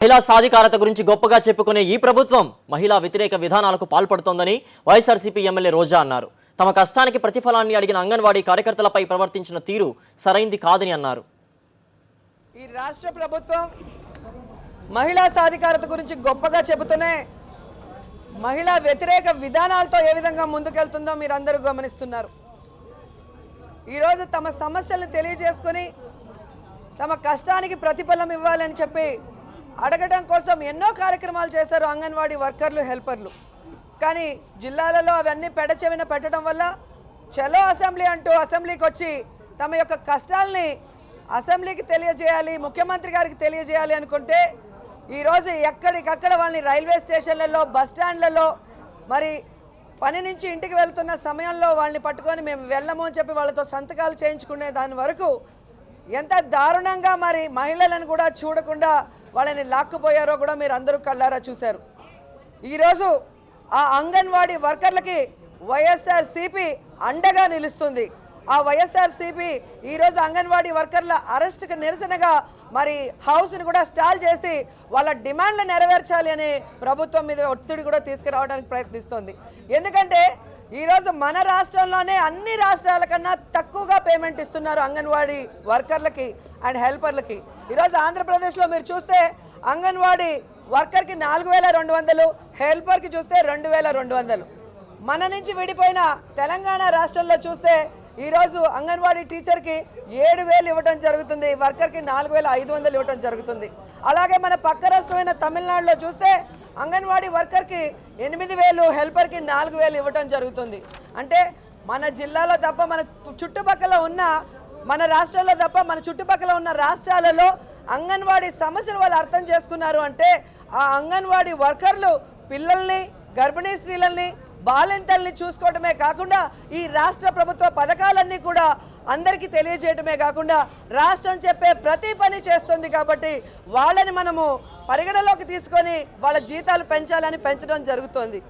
మహిళా సాధికారత గురించి గొప్పగా చెప్పుకునే ఈ ప్రభుత్వం మహిళా వ్యతిరేక విధానాలకు పాల్పడుతోందని వైఎస్ఆర్సీపీ ఎమ్మెల్యే రోజా అన్నారు. తమ కష్టానికి ప్రతిఫలాన్ని అడిగిన అంగన్వాడీ కార్యకర్తలపై ప్రవర్తించిన తీరు సరైంది కాదని అన్నారు. ఈ రాష్ట్ర ప్రభుత్వం మహిళా సాధికారత గురించి గొప్పగా చెబుతూనే మహిళా వ్యతిరేక విధానాలతో ఏ విధంగా ముందుకెళ్తుందో మీరందరూ గమనిస్తున్నారు. ఈరోజు తమ సమస్యలను తెలియజేసుకొని తమ కష్టానికి ప్రతిఫలం ఇవ్వాలని చెప్పి అడగడం కోసం ఎన్నో కార్యక్రమాలు చేశారు అంగన్వాడీ వర్కర్లు, హెల్పర్లు. కానీ జిల్లాలలో అవన్నీ పెడచెవిన పెట్టడం వల్ల చలో అసెంబ్లీ అంటూ అసెంబ్లీకి వచ్చి తమ యొక్క కష్టాలని అసెంబ్లీకి తెలియజేయాలి, ముఖ్యమంత్రి గారికి తెలియజేయాలి అనుకుంటే ఈరోజు ఎక్కడికక్కడ వాళ్ళని రైల్వే స్టేషన్లలో, బస్ స్టాండ్లలో, మరి పని నుంచి ఇంటికి వెళ్తున్న సమయంలో వాళ్ళని పట్టుకొని మేము వెళ్ళము అని చెప్పి వాళ్ళతో సంతకాలు చేయించుకునే దాని వరకు ఎంత దారుణంగా మరి మహిళలను కూడా చూడకుండా వాళ్ళని లాక్కుపోయారో కూడా మీరు అందరూ కళ్ళారా చూశారు. ఈరోజు ఆ అంగన్వాడీ వర్కర్లకి వైఎస్ఆర్సీపీ అండగా నిలుస్తుంది. ఆ వైఎస్ఆర్సీపీ ఈరోజు అంగన్వాడీ వర్కర్ల అరెస్టుకు నిరసనగా మరి హౌస్ని కూడా స్టాల్ చేసి వాళ్ళ డిమాండ్లు నెరవేర్చాలి అనే ప్రభుత్వం మీద ఒత్తిడి కూడా తీసుకురావడానికి ప్రయత్నిస్తోంది. ఎందుకంటే ఈరోజు మన రాష్ట్రంలోనే అన్ని రాష్ట్రాల కన్నా తక్కువగా పేమెంట్ ఇస్తున్నారు అంగన్వాడీ వర్కర్లకి అండ్ హెల్పర్లకి. ఈరోజు ఆంధ్రప్రదేశ్లో మీరు చూస్తే అంగన్వాడీ వర్కర్కి 4200, హెల్పర్కి చూస్తే 2200. మన నుంచి విడిపోయిన తెలంగాణ రాష్ట్రంలో చూస్తే ఈరోజు అంగన్వాడీ టీచర్కి 7000 ఇవ్వడం జరుగుతుంది, వర్కర్కి 4500 ఇవ్వడం జరుగుతుంది. అలాగే మన పక్క రాష్ట్రమైన తమిళనాడులో చూస్తే అంగన్వాడీ వర్కర్కి 8000, హెల్పర్కి 4000 ఇవ్వడం జరుగుతుంది. అంటే మన జిల్లాలో తప్ప మన చుట్టుపక్కల ఉన్న మన రాష్ట్రాల్లో తప్ప మన చుట్టుపక్కల ఉన్న రాష్ట్రాలలో అంగన్వాడీ సమస్యలు వాళ్ళు అర్థం చేసుకున్నారు అంటే ఆ అంగన్వాడీ వర్కర్లు పిల్లల్ని, గర్భిణీ స్త్రీలని, బాలింతల్ని చూసుకోవటమే కాకుండా ఈ రాష్ట్ర ప్రభుత్వ పథకాలన్నీ కూడా అందరికీ తెలియజేయటమే కాకుండా రాష్ట్రం చెప్పే ప్రతి పని చేస్తుంది. కాబట్టి వాళ్ళని మనము పరిగణలోకి తీసుకొని వాళ్ళ జీతాలు పెంచాలని పెంచడం జరుగుతోంది.